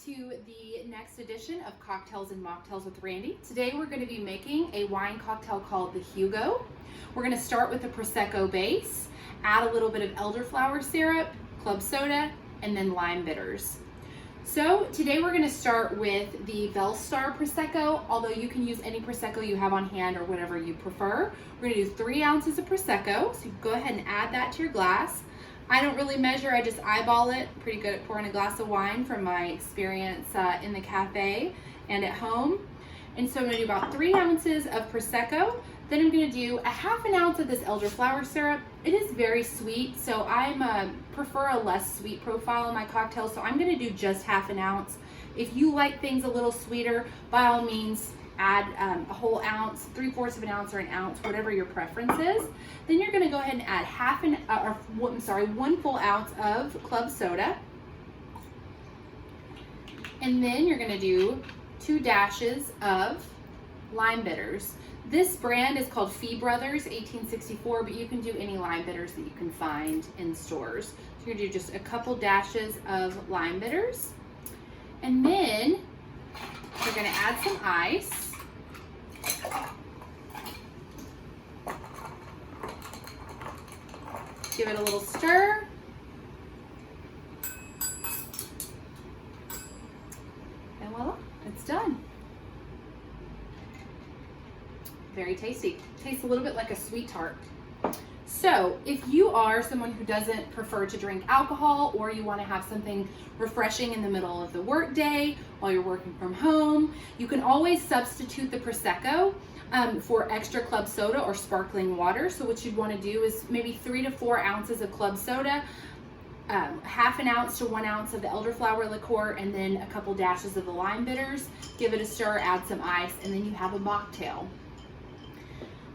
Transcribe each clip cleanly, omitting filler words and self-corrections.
to the next edition of Cocktails and Mocktails with Randy. Today we're going to be making a wine cocktail called the Hugo. We're going to start with a Prosecco base, add a little bit of elderflower syrup, club soda, and then lime bitters. So today we're going to start with the Bellstar Prosecco, although you can use any Prosecco you have on hand or whatever you prefer. We're going to do 3 ounces of Prosecco, so you go ahead and add that to your glass. I don't really measure, I just eyeball it. I'm pretty good at pouring a glass of wine from my experience in the cafe and at home. And so I'm going to do about 3 ounces of Prosecco. Then I'm going to do a half an ounce of this elderflower syrup. It is very sweet, so I prefer a less sweet profile in my cocktails, so I'm going to do just half an ounce. If you like things a little sweeter, by all means, add a whole ounce, 3/4 of an ounce or an ounce, whatever your preference is. Then you're going to go ahead and add 1 full ounce of club soda. And then you're going to do 2 dashes of lime bitters. This brand is called Fee Brothers 1864, but you can do any lime bitters that you can find in stores. So you're going to do just a couple dashes of lime bitters. And then we're going to add some ice. Give it a little stir. And voila, it's done. Very tasty. Tastes a little bit like a sweet tart. So if you are someone who doesn't prefer to drink alcohol, or you want to have something refreshing in the middle of the workday while you're working from home, you can always substitute the Prosecco for extra club soda or sparkling water. So what you'd want to do is maybe 3 to 4 ounces of club soda, half an ounce to 1 ounce of the elderflower liqueur, and then a couple dashes of the lime bitters. Give it a stir, add some ice, and then you have a mocktail.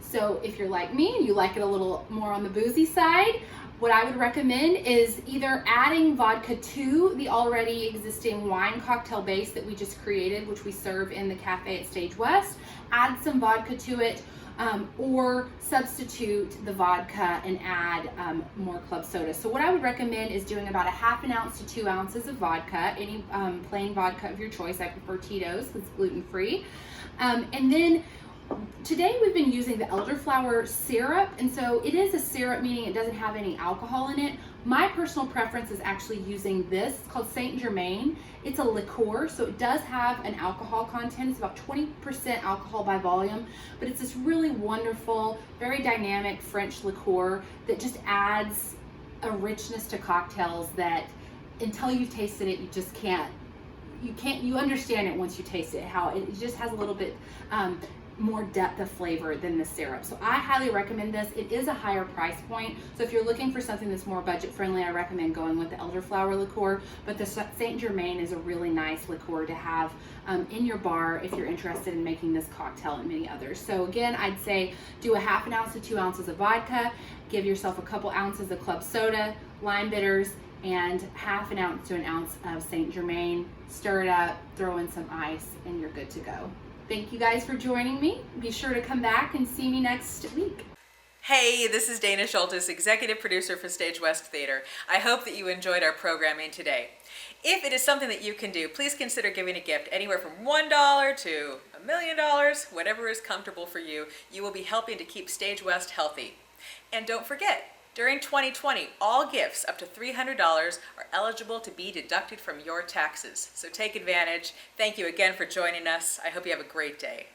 So if you're like me and you like it a little more on the boozy side, what I would recommend is either adding vodka to the already existing wine cocktail base that we just created, which we serve in the cafe at Stage West, add some vodka to it, or substitute the vodka and add more club soda. So what I would recommend is doing about a half an ounce to 2 ounces of vodka, any plain vodka of your choice. I prefer Tito's because it's gluten-free. And then today we've been using the elderflower syrup, and so it is a syrup, meaning it doesn't have any alcohol in it. My personal preference is actually using this. It's called Saint Germain. It's a liqueur, so it does have an alcohol content. It's about 20% alcohol by volume, but it's this really wonderful, very dynamic French liqueur that just adds a richness to cocktails that until you've tasted it, you just can't, you understand it once you taste it, how it just has a little bit more depth of flavor than the syrup. So I highly recommend this. It is a higher price point, so if you're looking for something that's more budget friendly, I recommend going with the elderflower liqueur, but the Saint Germain is a really nice liqueur to have in your bar if you're interested in making this cocktail and many others. So again, I'd say do a half an ounce to 2 ounces of vodka, give yourself a couple ounces of club soda, lime bitters, and half an ounce to an ounce of Saint Germain. Stir it up, throw in some ice, and you're good to go. Thank you guys for joining me. Be sure to come back and see me next week. Hey, this is Dana Schultes, Executive Producer for Stage West Theater. I hope that you enjoyed our programming today. If it is something that you can do, please consider giving a gift anywhere from $1 to $1 million, whatever is comfortable for you. You will be helping to keep Stage West healthy. And don't forget, during 2020, all gifts up to $300 are eligible to be deducted from your taxes. So take advantage. Thank you again for joining us. I hope you have a great day.